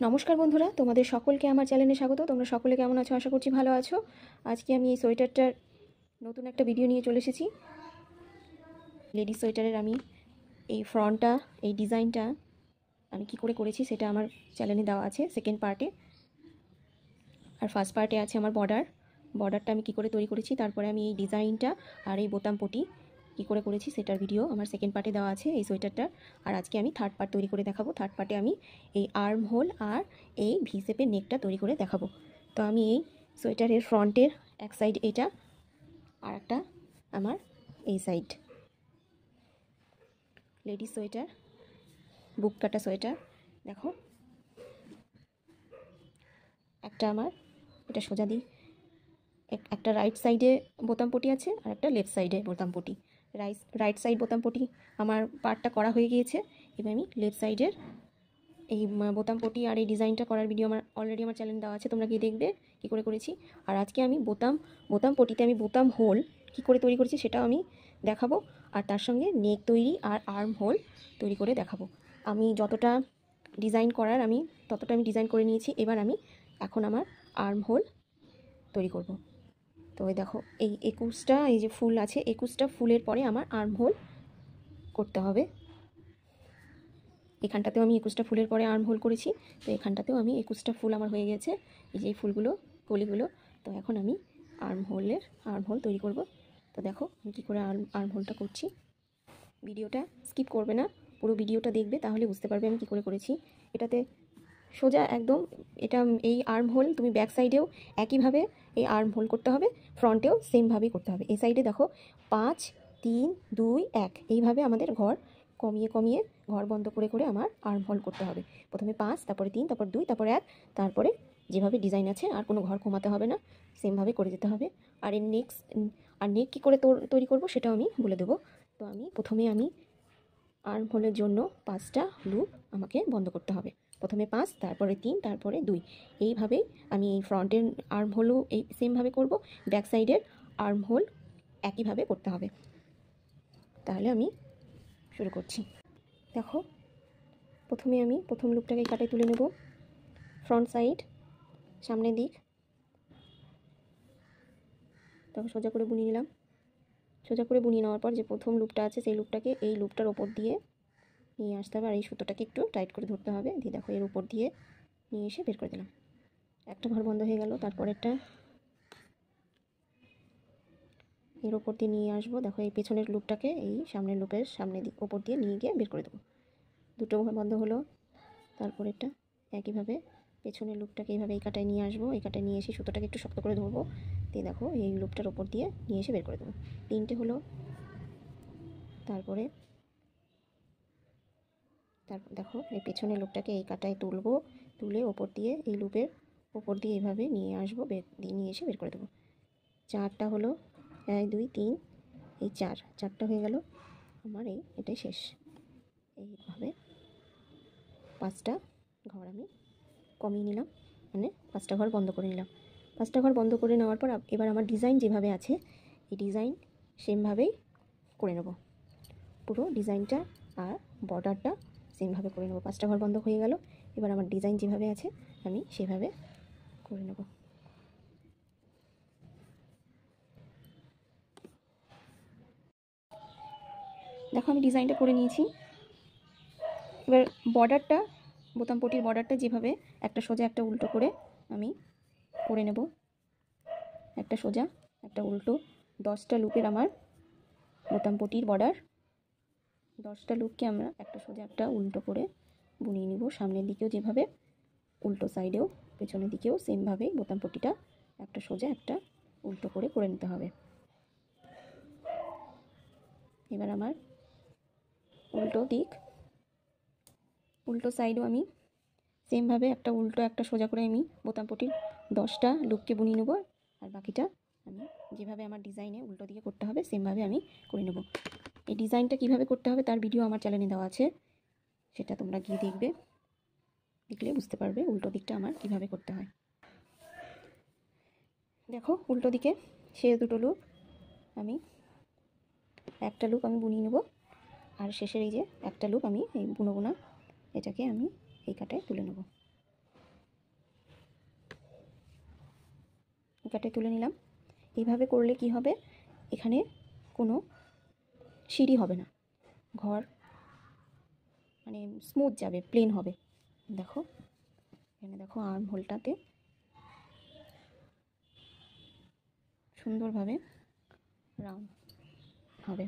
নমস্কার বন্ধুরা, তোমাদের সকলকে আমার চ্যানেলে স্বাগত। তোমরা সকলে কেমন আছো? আশা করছি ভালো আছো। আজকে আমি এই সোয়েটারটার নতুন একটা ভিডিও নিয়ে চলে এসেছি। লেডিস সোয়েটারের আমি এই ফ্রন্টটা, এই ডিজাইনটা আমি কি করে করেছি সেটা আমার চ্যানেলে দেওয়া আছে সেকেন্ড পার্টে। আর ফার্স্ট পার্টে আছে আমার বর্ডারটা আমি কি করে তৈরি করেছি, তারপরে আমি এই ডিজাইনটা আর এই বোতাম পটি কী করে করেছি সেটার ভিডিও আমার সেকেন্ড পার্টে দেওয়া আছে এই সোয়েটারটা। আর আজকে আমি থার্ড পার্ট তৈরি করে দেখাবো। থার্ড পার্টে আমি এই আর্ম হোল আর এই ভি শেপের নেকটা তৈরি করে দেখাবো। তো আমি এই সোয়েটারের ফ্রন্টের এক সাইড এটা, আর একটা আমার এই সাইড লেডিস সোয়েটার, বুক কাটা সোয়েটার। দেখো, একটা আমার এটা সোজা দিই, একটা রাইট সাইডে বোতাম পটি আছে আর একটা লেফট সাইডে বোতাম পটি। রাইট সাইড বোতাম পটি আমার পার্টটা করা হয়ে গিয়েছে। এবার আমি লেফট সাইডের এই বোতাম পটি আর এই ডিজাইনটা করার ভিডিও আমার অলরেডি আমার চ্যানেলে দেওয়া আছে, তোমরা গিয়ে দেখবে কী করে করেছি। আর আজকে আমি বোতাম পটিতে আমি বোতাম হোল কী করে তৈরি করেছি সেটাও আমি দেখাবো। আর তার সঙ্গে নেক তৈরি আর আর্ম হোল তৈরি করে দেখাবো। আমি যতটা ডিজাইন করার আমি ততটা আমি ডিজাইন করে নিয়েছি। এবার আমি এখন আমার আর্ম হোল তৈরি করব। তো এই দেখো, এই 21টা এই যে ফুল আছে, 21টা ফুলের পরে আমার আর্ম হোল করতে হবে। এখানটাতেও আমি 21টা ফুলের পরে আর্ম হোল করেছি, তো এখানটাতেও আমি 21টা ফুল আমার হয়ে গেছে, এই যে এই ফুলগুলো, কলিগুলো। তো এখন আমি আর্ম হোল তৈরি করব। তো দেখো আমি কী করে আর্ম হোলটা করছি। ভিডিওটা স্কিপ করবে না, পুরো ভিডিওটা দেখবে, তাহলে বুঝতে পারবে আমি কী করে করেছি। এটাতে সোজা একদম এটা এই আর্ম হোল তুমি ব্যাক সাইডেও একইভাবে এই আর্ম হোল করতে হবে, ফ্রন্টেও সেমভাবেই করতে হবে। এই সাইডে দেখো 5 3 2 1 এইভাবে আমাদের ঘর কমিয়ে কমিয়ে, ঘর বন্ধ করে করে আমার আর্ম হোল করতে হবে। প্রথমে 5, তারপরে 3, তারপর 2, তারপর 1, তারপরে যেভাবে ডিজাইন আছে আর কোনো ঘর কমাতে হবে না, সেমভাবে করে যেতে হবে। আর এর নেক কী করে তৈরি করব সেটাও আমি বলে দেবো। তো প্রথমে আমি আর্ম হোলের জন্য 5টা লুপ আমাকে বন্ধ করতে হবে। প্রথমে 5, তারপরে 3, তারপরে 2, এইভাবেই আমি এই ফ্রন্টের আর্ম হোলও এই সেমভাবে করব, ব্যাক সাইডের আর্ম হোল একইভাবে করতে হবে। তাহলে আমি শুরু করছি। দেখো, প্রথমে আমি প্রথম লুপটাকে কাটাই তুলে নেব, ফ্রন্ট সাইড সামনের দিক। তখন সোজা করে বুনিয়ে নিলাম। সোজা করে বুনিয়ে নেওয়ার পর যে প্রথম লুপটা আছে সেই লুপটাকে এই লুপটার ওপর দিয়ে নিয়ে আসতে হবে, আর এই সুতোটাকে একটু টাইট করে ধরতে হবে। দিয়ে দেখো এর উপর দিয়ে নিয়ে এসে বের করে দিলাম, একটা ঘর বন্ধ হয়ে গেল। তারপরেরটা এর ওপর দিয়ে নিয়ে আসবো। দেখো এই পেছনের লুপটাকে এই সামনের লুপের সামনের দিক ওপর দিয়ে নিয়ে গিয়ে বের করে দেবো, দুটো ঘর বন্ধ হলো। তারপরেরটা একইভাবে পেছনের লুপটাকে এইভাবে এই কাটায় নিয়ে আসবো, এই কাটায় নিয়ে এসে সুতোটাকে একটু শক্ত করে ধরবো, দিয়ে দেখো এই লুপটার ওপর দিয়ে নিয়ে এসে বের করে দেবো, 3টে হলো। তারপর দেখো এই পেছনের লুপটাকে এই কাটায় তুলবো, তুলে ওপর দিয়ে এই লুপের ওপর দিয়ে এইভাবে নিয়ে আসবো, নিয়ে এসে বের করে দেবো। 4টা হলো, 1 2 3, এই 4টা হয়ে গেল আমার। এটাই শেষ। এইভাবে 5টা ঘর আমি কমিয়ে নিলাম, মানে 5টা ঘর বন্ধ করে নিলাম। 5টা ঘর বন্ধ করে নেওয়ার পর এবার আমার ডিজাইন যেভাবে আছে এই ডিজাইন সেমভাবেই করে নেব, পুরো ডিজাইনটা আর বর্ডারটা সেমভাবে করে নেব। 5টা ঘর বন্ধ হয়ে গেল। এবার আমার ডিজাইন যেভাবে আছে আমি সেভাবে করে নেব। দেখো আমি ডিজাইনটা করে নিয়েছি। এবার বর্ডারটা, বোতাম পটির বর্ডারটা যেভাবে একটা সোজা একটা উল্টো করে আমি করে নেব, একটা সোজা একটা উল্টো। 10টা লুপের আমার বোতাম পটির বর্ডার, 10টা লুপকে আমরা একটা সোজা একটা উল্টো করে বুনিয়ে নিব। সামনের দিকেও যেভাবে, উল্টো সাইডেও পেছনের দিকেও সেমভাবেই বোতাম পটিটা একটা সোজা একটা উল্টো করে নিতে হবে। এবার আমার উল্টো দিক, উল্টো সাইডও আমি সেমভাবে একটা উল্টো একটা সোজা করে আমি বোতাম পটির 10টা লুপকে বুনিয়ে নেব। আর বাকিটা আমি যেভাবে আমার ডিজাইনে উল্টো দিকে করতে হবে সেমভাবে আমি করে নেব। এই ডিজাইনটা কিভাবে করতে হবে তার ভিডিও আমার চ্যানেলে দেওয়া আছে, সেটা তোমরা গিয়ে দেখবে, দেখলে বুঝতে পারবে উল্টো দিকটা আমার কিভাবে করতে হয়। দেখো উল্টো দিকে শেষ দুটো লুপ আমি একটা লুপ আমি বুনিয়ে নেব, আর শেষের এই যে একটা লুপ আমি এই বুনো বোনা এটাকে আমি এই কাটায় তুলে নেব। কাটাই তুলে নিলাম। এইভাবে করলে কি হবে, এখানে কোনো সিঁড়ি হবে না, ঘর মানে স্মুথ যাবে, প্লেন হবে। দেখো এখানে দেখো আর্ম হোলটাতে সুন্দরভাবে রাউন্ড হবে।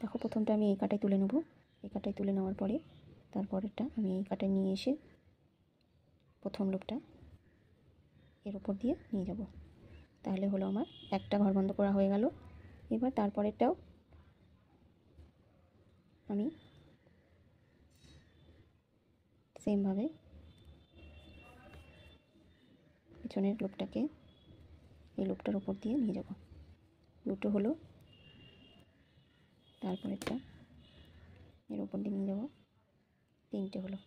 দেখো প্রথমটা আমি এই কাটাই তুলে নেব, এই কাটাই তুলে নেওয়ার পরে তারপরেরটা আমি এই কাটাই নিয়ে এসে প্রথম লুপটা এর উপর দিয়ে নিয়ে যাব। তাহলে হলো আমার একটা ঘর বন্ধ করা হয়ে গেল। এবার তারপরেরটাও আমি সেমভাবে পিছনের লুপটাকে এই লুপটার উপর দিয়ে নিয়ে যাব। দুটো হলো, তারপরেরটা এর উপর দিয়ে নিয়ে যাব, তিনটে হলো।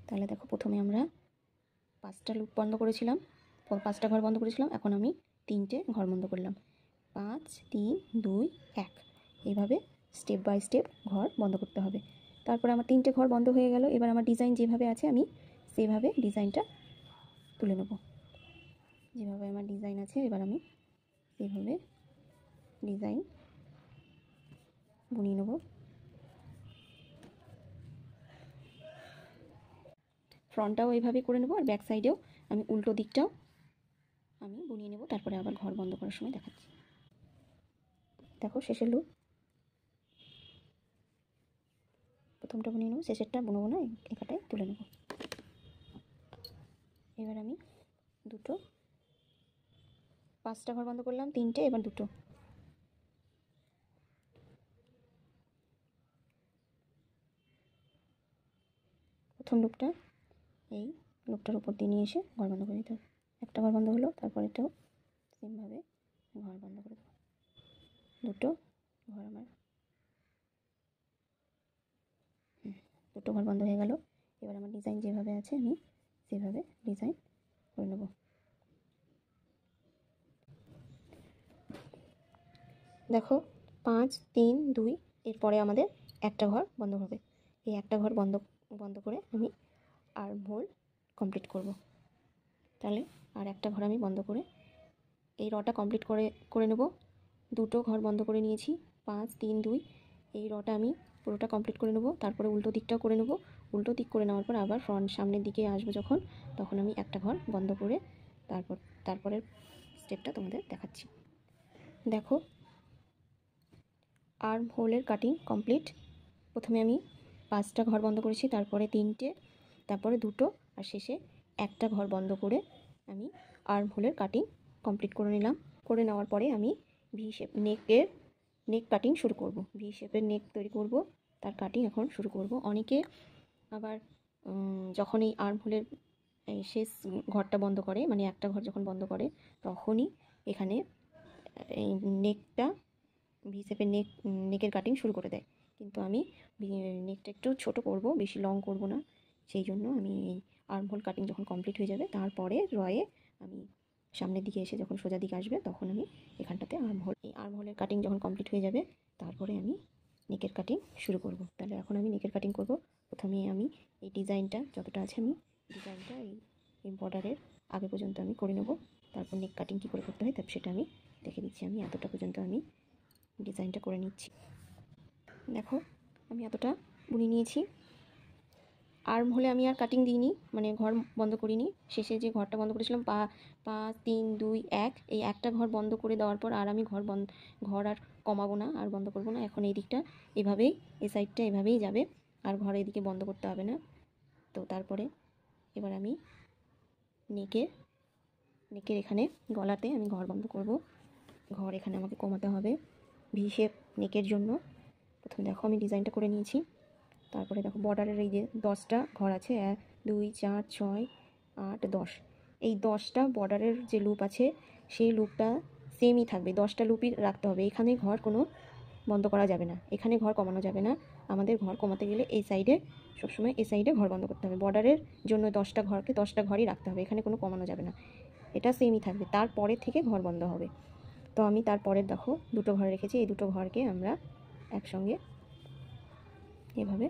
তাহলে দেখো প্রথমে আমরা 5টা লুপ বন্ধ করেছিলাম, 5টা ঘর বন্ধ করেছিলাম, এখন আমি 3টে ঘর বন্ধ করলাম। 5 3 2 1 এইভাবে স্টেপ বাই স্টেপ ঘর বন্ধ করতে হবে। তারপর আমার 3টে ঘর বন্ধ হয়ে গেল। এবার আমার ডিজাইন যেভাবে আছে আমি সেভাবে ডিজাইনটা তুলে নেব। যেভাবে আমার ডিজাইন আছে এবার আমি সেভাবে ডিজাইন বুনিয়ে নেব। ফ্রন্টটাও এইভাবে করে নেব, আর ব্যাক সাইডেও আমি উল্টো দিকটাও আমি বুনিয়ে নেব। তারপরে আবার ঘর বন্ধ করার সময় দেখাচ্ছি। দেখো শেষের লুপ, প্রথমটা বুনিয়ে নেব, শেষেরটা বুনবো না, এই কাটায় তুলে নেব। এবার আমি 5টা ঘর বন্ধ করলাম, 3টে, এবার 2টো। প্রথম লুপটা এই লুপটার উপর দিয়ে নিয়ে এসে ঘর বন্ধ করে দিতে হবে। একটা ঘর বন্ধ হলো, তারপর এটাও সেমভাবে ঘর বন্ধ করে দেবো। 2টো ঘর আমার 2টো ঘর বন্ধ হয়ে গেল। এবার আমার ডিজাইন যেভাবে আছে আমি সেভাবে ডিজাইন করে নেব। দেখো 5 3 2, এরপরে আমাদের একটা ঘর বন্ধ হবে। এই একটা ঘর বন্ধ করে আমি আর্ম হোল কমপ্লিট করব। তাহলে আর একটা ঘর আমি বন্ধ করে এই রটা কমপ্লিট করে নেব। 2টো ঘর বন্ধ করে নিয়েছি, 5 3 2, এই রটা আমি পুরোটা কমপ্লিট করে নেব। তারপরে উল্টো দিকটাও করে নেব। উল্টো দিক করে নেওয়ার পর আবার ফ্রন্ট সামনের দিকে আসবো যখন, তখন আমি একটা ঘর বন্ধ করে তারপরের স্টেপটা তোমাদের দেখাচ্ছি। দেখো আর্ম হোলের কাটিং কমপ্লিট। প্রথমে আমি 5টা ঘর বন্ধ করেছি, তারপরে 3টে, তারপরে 2টো, আর শেষে একটা ঘর বন্ধ করে আমি আর্ম হোলের কাটিং কমপ্লিট করে নিলাম। করে নেওয়ার পরে আমি ভি শেপ নেক কাটিং শুরু করব। ভি শেপের নেক তৈরি করব, তার কাটিং এখন শুরু করব। অনেকে আবার যখন এই আর্ম হোলের শেষ ঘরটা বন্ধ করে, মানে একটা ঘর যখন বন্ধ করে, তখনই এখানে এই নেকটা ভি শেপের নেকের কাটিং শুরু করে দেয়। কিন্তু আমি নেকটা একটু ছোট করব, বেশি লং করব না। সেই জন্য আমি এই আর্ম হোল কাটিং যখন কমপ্লিট হয়ে যাবে, তারপরে রয়ে আমি সামনের দিকে এসে যখন সোজা দিকে আসবে, তখন আমি এখানটাতে এই আর্ম হোলের কাটিং যখন কমপ্লিট হয়ে যাবে, তারপরে আমি নেকের কাটিং শুরু করব। তাহলে এখন আমি নেকের কাটিং করব। প্রথমে আমি এই ডিজাইনটা যতটা আছে আমি ডিজাইনটা এই বর্ডারের আগে পর্যন্ত আমি করে নেব। তারপর নেক কাটিং কী করে করতে হয় তারপর সেটা আমি দেখে দিচ্ছি। আমি এতটা পর্যন্ত আমি ডিজাইনটা করে নিচ্ছি। দেখো আমি এতটা বুনিয়ে নিয়েছি। আর্ম হলে আমি আর কাটিং দিইনি, মানে ঘর বন্ধ করিনি। শেষে যে ঘরটা বন্ধ করেছিলাম 5 3 2 1, এই একটা ঘর বন্ধ করে দেওয়ার পর আর আমি ঘর আর কমাবো না, আর বন্ধ করবো না। এখন এই দিকটা এভাবেই, এই সাইডটা এভাবেই যাবে, আর ঘর এদিকে বন্ধ করতে হবে না। তো তারপরে এবার আমি নেকের এখানে গলাতে আমি ঘর বন্ধ করব। ঘর এখানে আমাকে কমাতে হবে ভি শেপ নেকের জন্য। প্রথমে দেখো আমি ডিজাইনটা করে নিয়েছি। তারপরে দেখো বর্ডারের এই যে 10টা ঘর আছে, 1 2 4 6 8 10, এই 10টা বর্ডারের যে লুপ আছে সেই লুপটা সেমই থাকবে, 10টা লুপই রাখতে হবে। এখানে ঘর কোনো বন্ধ করা যাবে না, এখানে ঘর কমানো যাবে না। আমাদের ঘর কমাতে গেলে এই সাইডে সবসময় এই সাইডে ঘর বন্ধ করতে হবে। বর্ডারের জন্য 10টা ঘরকে 10টা ঘরই রাখতে হবে, এখানে কোনো কমানো যাবে না, এটা সেমই থাকবে। তারপরে থেকে ঘর বন্ধ হবে। তো আমি তারপরের দেখো 2টো ঘর রেখেছি, এই 2টো ঘরকে আমরা একসঙ্গে এভাবে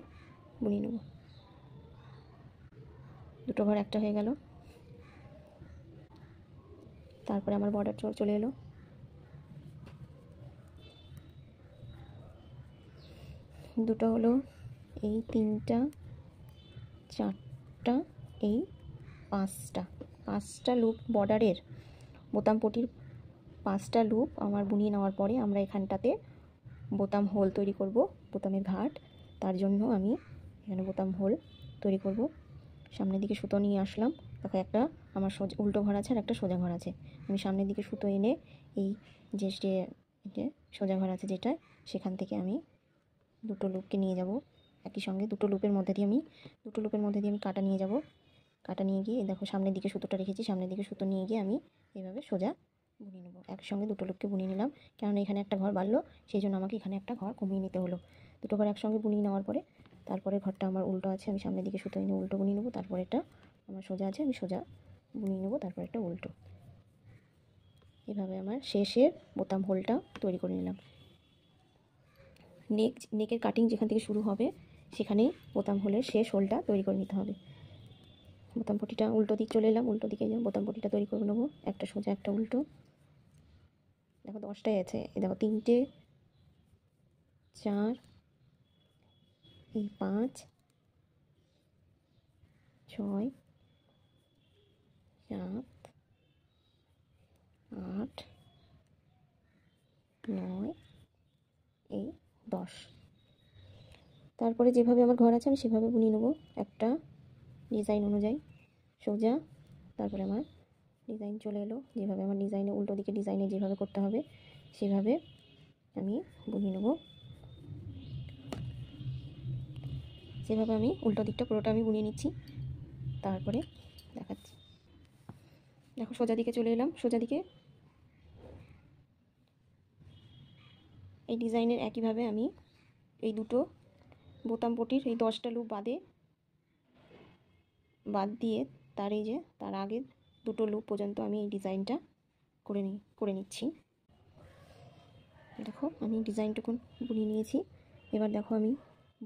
বুনিয়ে নেব। 2টো ঘর একটা হয়ে গেল। তারপরে আমার বর্ডার চলে এলো। দুটো হলো, এই তিনটা, চারটা, এই পাঁচটা লুপ বর্ডারের বোতাম পটির 5টা লুপ আমার বুনিয়ে নেওয়ার পরে আমরা এখানটাতে বোতাম হোল তৈরি করব, বোতামের ঘাট। তার জন্য আমি এখানে বোতাম হোল তৈরি করব। সামনের দিকে সুতো নিয়ে আসলাম। দেখো একটা আমার উল্টো ঘর আছে আর একটা সোজা ঘর আছে। আমি সামনের দিকে সুতো এনে এই যে সোজা ঘর আছে যেটা, সেখান থেকে আমি দুটো লুপকে নিয়ে যাব একই সঙ্গে। দুটো লুপের মধ্যে দিয়ে আমি কাটা নিয়ে যাব। কাটা নিয়ে গিয়ে দেখো সামনের দিকে সুতোটা রেখেছি, সামনের দিকে সুতো নিয়ে গিয়ে আমি এইভাবে সোজা বুনিয়ে নেব। একসঙ্গে দুটো লুপকে বুনিয়ে নিলাম, কেননা এখানে একটা ঘর বাড়লো, সেই জন্য আমাকে এখানে একটা ঘর কমিয়ে নিতে হলো। দুটো ঘর একসঙ্গে বুনিয়ে নেওয়ার পরে তারপরে ঘরটা আমার উল্টো আছে, আমি সামনের দিকে সুতো এনে উল্টো বুনিয়ে নেবো। তারপরে এটা আমার সোজা আছে, আমি সোজা বুনিয়ে নেবো, তারপরে একটা উল্টো। এভাবে আমার শেষের বোতাম হোলটা তৈরি করে নিলাম। নেকের কাটিং যেখান থেকে শুরু হবে সেখানে বোতাম হোলের শেষ হোলটা তৈরি করে নিতে হবে। বোতাম পটিটা উল্টো দিক চলে এলাম, উল্টো দিকে বোতাম পটিটা তৈরি করে নেবো। একটা সোজা একটা উল্টো। দেখো 10টাই আছে, এই দেখো 3টে, 4, এই 5, 6, 7, 8, 9, এই 10। তারপরে যেভাবে আমার ঘর আছে আমি সেভাবে বুনিয়ে নেবো একটা ডিজাইন অনুযায়ী সোজা। তারপরে আমার ডিজাইন চলে এলো, যেভাবে আমার ডিজাইনে উল্টো দিকে ডিজাইনে যেভাবে করতে হবে সেভাবে আমি বুনিয়ে নেব। যেভাবে আমি উল্টো দিকটা পুরোটা আমি বুনিয়ে নিচ্ছি, তারপরে দেখাচ্ছি। দেখো সোজা দিকে চলে এলাম। সোজা দিকে এই ডিজাইনের একইভাবে আমি এই দুটো বোতাম পটির এই 10টা লুপ বাদ দিয়ে তার আগের দুটো লুপ পর্যন্ত আমি এই ডিজাইনটা করে নিচ্ছি। দেখো আমি ডিজাইনটুকুন বুনিয়ে নিয়েছি। এবার দেখো আমি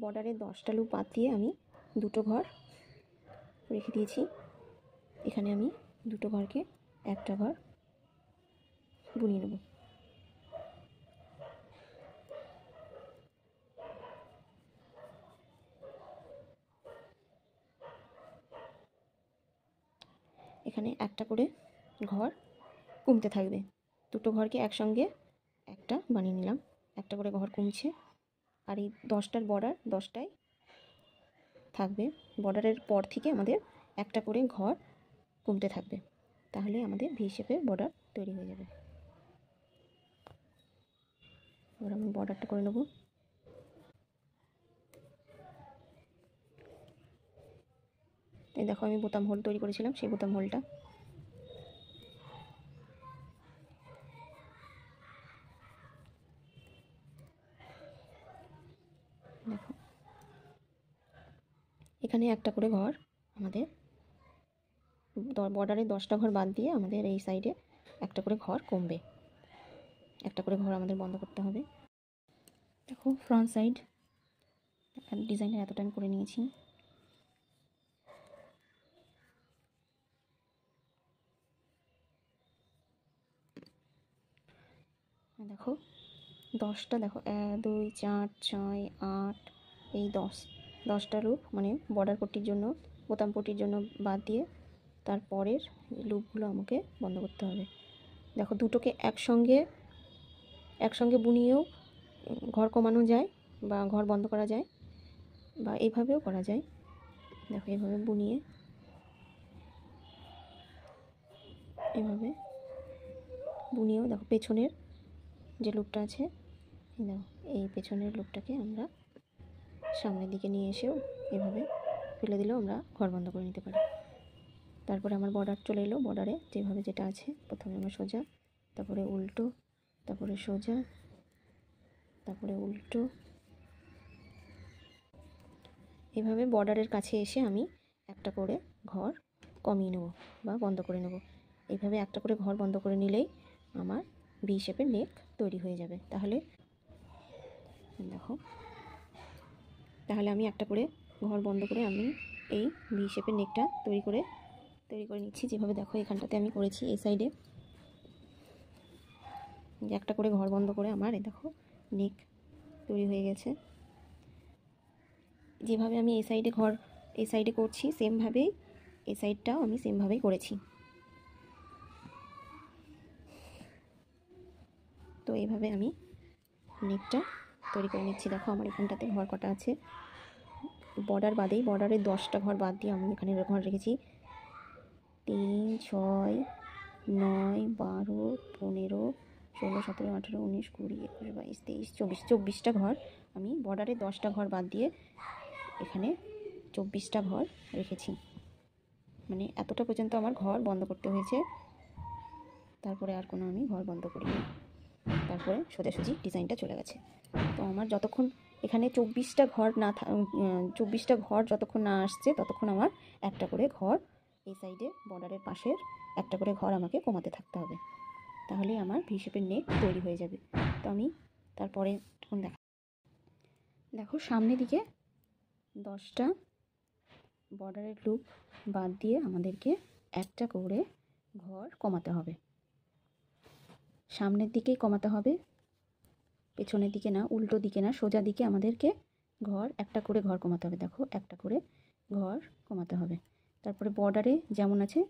বর্ডারে 10টা লুপ বাদ দিয়ে আমি দুটো ঘর রেখে দিয়েছি। এখানে আমি দুটো ঘরকে একটা ঘর বুনিয়ে নেব। এখানে একটা করে ঘর কমতে থাকবে, দুটো ঘরকে একসঙ্গে একটা বানিয়ে নিলাম। একটা করে ঘর কমছে, আর এই 10টার বর্ডার 10টাই থাকবে। বর্ডারের পর থেকে আমাদের একটা করে ঘর কমতে থাকবে, তাহলে আমাদের ভি শেপের বর্ডার তৈরি হয়ে যাবে। এবার আমি বর্ডারটা করে নেব। এই দেখো আমি বোতাম হোল তৈরি করেছিলাম, সেই বোতাম হোলটা দেখো। এখানে একটা করে ঘর আমাদের বর্ডারে 10টা ঘর বাদ দিয়ে আমাদের এই সাইডে একটা করে ঘর কমবে, একটা করে ঘর আমাদের বন্ধ করতে হবে। দেখো ফ্রন্ট সাইড ডিজাইনের এতটা আমি করে নিয়েছি। দেখো 10টা, দেখো 1 2 4 6 8, এই 10টা লুপ মানে বর্ডার পট্টির জন্য বোতাম পট্টির জন্য বাদ দিয়ে তারপরের লুপগুলো আমাকে বন্ধ করতে হবে। দেখো দুটোকে একসঙ্গে বুনিয়েও ঘর কমানো যায় বা ঘর বন্ধ করা যায়, বা এইভাবেও করা যায়। দেখো এইভাবে বুনিয়ে বুনিয়েও দেখো পেছনের যে লুপটা আছে, দেখো এই পেছনের লুপটাকে আমরা সামনের দিকে নিয়ে এসেও এভাবে ফেলে দিলেও আমরা ঘর বন্ধ করে নিতে পারি। তারপরে আমার বর্ডার চলে এলো। বর্ডারে যেভাবে যেটা আছে, প্রথমে আমার সোজা, তারপরে উল্টো, তারপরে সোজা, তারপরে উল্টো। এভাবে বর্ডারের কাছে এসে আমি একটা করে ঘর কমিয়ে নেব বা বন্ধ করে নেব। এইভাবে একটা করে ঘর বন্ধ করে নিলেই আমার ভি শেপের নেক তৈরি হয়ে যাবে। তাহলে দেখো, তাহলে আমি একটা করে ঘর বন্ধ করে আমি এই ভি শেপের নেকটা তৈরি করে নিচ্ছি। যেভাবে দেখো এখানটাতে আমি করেছি, এই সাইডে যে একটা করে ঘর বন্ধ করে আমার এই দেখো নেক তৈরি হয়ে গেছে। যেভাবে আমি এই সাইডে করছি সেমভাবেই এই সাইডটাও আমি সেমভাবেই করেছি। তো এইভাবে আমি নেকটা তৈরি করে নিচ্ছি। দেখো আমার এখানটাতে ঘর কটা আছে, বর্ডার বাদেই, বর্ডারের 10টা ঘর বাদ দিয়ে আমি এখানে ঘর রেখেছি 3, 6, 9, 12, 15, 16, 17, 18, 19, 20, 21, 22, 23, 24টা ঘর আমি বর্ডারের 10টা ঘর বাদ দিয়ে এখানে 24টা ঘর রেখেছি। মানে এতটা পর্যন্ত আমার ঘর বন্ধ করতে হয়েছে, তারপরে আর কোনো আমি ঘর বন্ধ করিনি। তারপরে সোজাসুজি ডিজাইনটা চলে গেছে। তো আমার যতক্ষণ এখানে 24টা ঘর যতক্ষণ না আসছে ততক্ষণ আমার একটা করে ঘর এই সাইডে বর্ডারের পাশের একটা করে ঘর আমাকে কমাতে থাকতে হবে, তাহলেই আমার ভি শেপের নেক তৈরি হয়ে যাবে। তো আমি তারপরে দেখো সামনের দিকে 10টা বর্ডারের লুপ বাদ দিয়ে আমাদেরকে একটা করে ঘর কমাতে হবে। সামনের দিকেই কমাতে হবে, পেছনের দিকে না, উল্টো দিকে না, সোজা দিকে আমাদেরকে একটা করে ঘর কমাতে হবে। দেখো একটা করে ঘর কমাতে হবে। তারপরে বর্ডারে যেমন আছে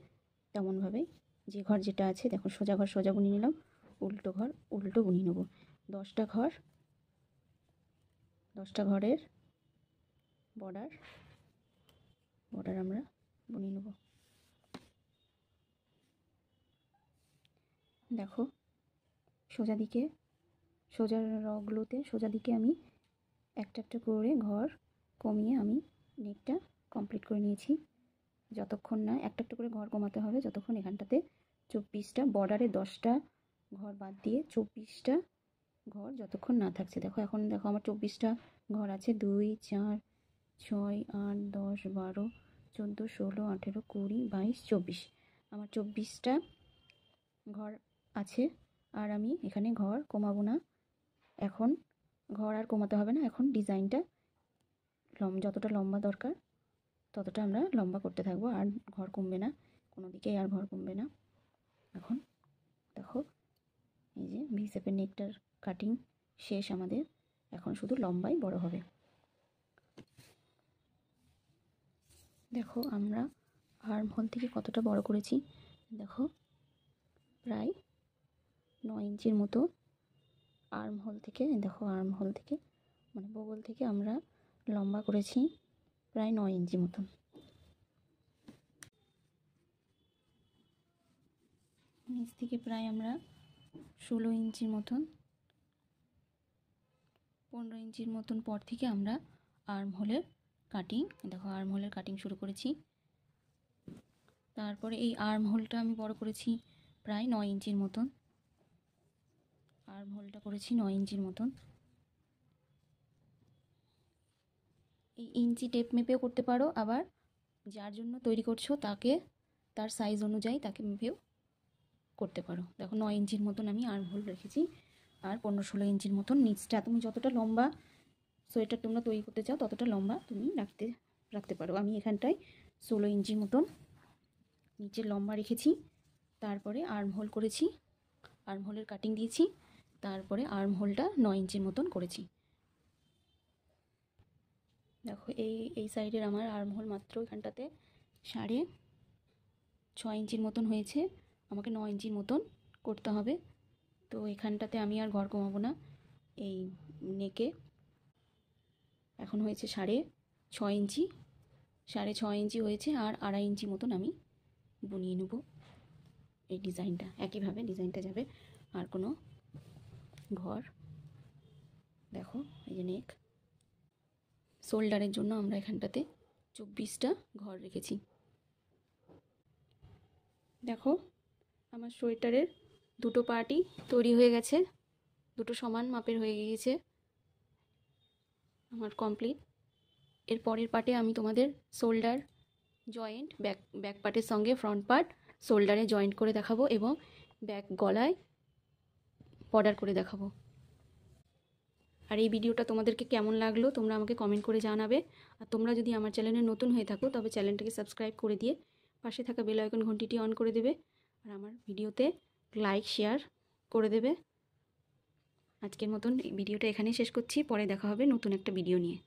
তেমনভাবেই যে ঘর যেটা আছে, দেখো সোজা ঘর সোজা বুনিয়ে নিলাম, উল্টো ঘর উল্টো বুনিয়ে নেব। 10টা ঘরের বর্ডার আমরা বুনিয়ে নেব। দেখো সোজা রগুলোতে সোজা দিকে আমি একটা করে ঘর কমিয়ে আমি নেকটা কমপ্লিট করে নিয়েছি। যতক্ষণ না একটা করে ঘর কমাতে হবে, যতক্ষণ এখানটাতে 24টা বর্ডারে 10টা ঘর বাদ দিয়ে 24টা ঘর যতক্ষণ না থাকছে। দেখো এখন দেখো আমার 24টা ঘর আছে, 2, 4, 6, 8, 10, 12, 14, 16, 18, 20, 22, 24। আমার 24টা ঘর আছে, আর আমি এখানে ঘর কমাবো না। এখন ঘর আর কমাতে হবে না, এখন ডিজাইনটা যতটা লম্বা দরকার ততটা আমরা লম্বা করতে থাকবো, আর ঘর কমবে না, কোনো দিকেই আর ঘর কমবে না। এখন দেখো এই যে ভি শেপের নেকটার কাটিং শেষ আমাদের, এখন শুধু লম্বাই বড় হবে। দেখো আমরা আর্ম হোল থেকে কতটা বড় করেছি, দেখো প্রায় 9 ইঞ্চির মতো আর্ম হোল থেকে, দেখো আর্ম হোল থেকে মানে বগল থেকে আমরা লম্বা করেছি প্রায় 9 ইঞ্চি মতন। নিচ থেকে প্রায় আমরা 16 ইঞ্চির মতন, 15 ইঞ্চির মতন পর থেকে আমরা আর্ম হোলের কাটিং, দেখো আর্ম হোলের কাটিং শুরু করেছি। তারপরে এই আর্ম হোলটা আমি বড় করেছি প্রায় 9 ইঞ্চির মতন, আর্ম হোলটা করেছি 9 ইঞ্চির মতন। এই ইঞ্চি টেপ মেপেও করতে পারো, আবার যার জন্য তৈরি করছো তার সাইজ অনুযায়ী তাকে মেপেও করতে পারো। দেখো 9 ইঞ্চির মতন আমি আর্ম হোল রেখেছি, আর 15-16 ইঞ্চির মতন নিচটা, তুমি যতটা লম্বা সোয়েটার তোমরা তৈরি করতে চাও ততটা লম্বা তুমি রাখতে পারো। আমি এখানটায় 16 ইঞ্চি মতন নিচের লম্বা রেখেছি। তারপরে আর্ম হোল করেছি, আর্ম হোলের কাটিং দিয়েছি, তারপরে আর্ম হোলটা 9 ইঞ্চির মতন করেছি। দেখো এই সাইডের আমার আর্ম হোল মাত্র এখানটাতে 6.5 ইঞ্চির মতন হয়েছে, আমাকে 9 ইঞ্চির মতন করতে হবে। তো এখানটাতে আমি আর ঘর কমাবো না, এই নেকে এখন হয়েছে 6.5 ইঞ্চি, 6.5 ইঞ্চি হয়েছে, আর 2.5 ইঞ্চি মতন আমি বুনিয়ে নেব এই ডিজাইনটা। একইভাবে ডিজাইনটা যাবে, আর কোনো ঘর, দেখো এই যে নেক, শোল্ডারের জন্য আমরা এখানটাতে 24টা ঘর রেখেছি। দেখো আমার সোয়েটারের দুটো পার্টই তৈরি হয়ে গেছে, দুটো সমান মাপের হয়ে গিয়েছে আমার কমপ্লিট। এর পরের পার্টে আমি তোমাদের শোল্ডার জয়েন্ট, ব্যাক পার্টের সঙ্গে ফ্রন্ট পার্ট শোল্ডারে জয়েন্ট করে দেখাবো, এবং ব্যাক গলায় বর্ডার করে দেখাবো। আর এই ভিডিওটা তোমাদেরকে কেমন লাগলো তোমরা আমাকে কমেন্ট করে জানাবে। আর তোমরা যদি আমার চ্যানেলে নতুন হয়ে থাকো তবে চ্যানেলটাকে সাবস্ক্রাইব করে দিয়ে পাশে থাকা বেল আইকন ঘন্টিটি অন করে দেবে, আর আমার ভিডিওতে লাইক শেয়ার করে দেবে। আজকের মতন এই ভিডিওটা এখানেই শেষ করছি, পরে দেখা হবে নতুন একটা ভিডিও নিয়ে।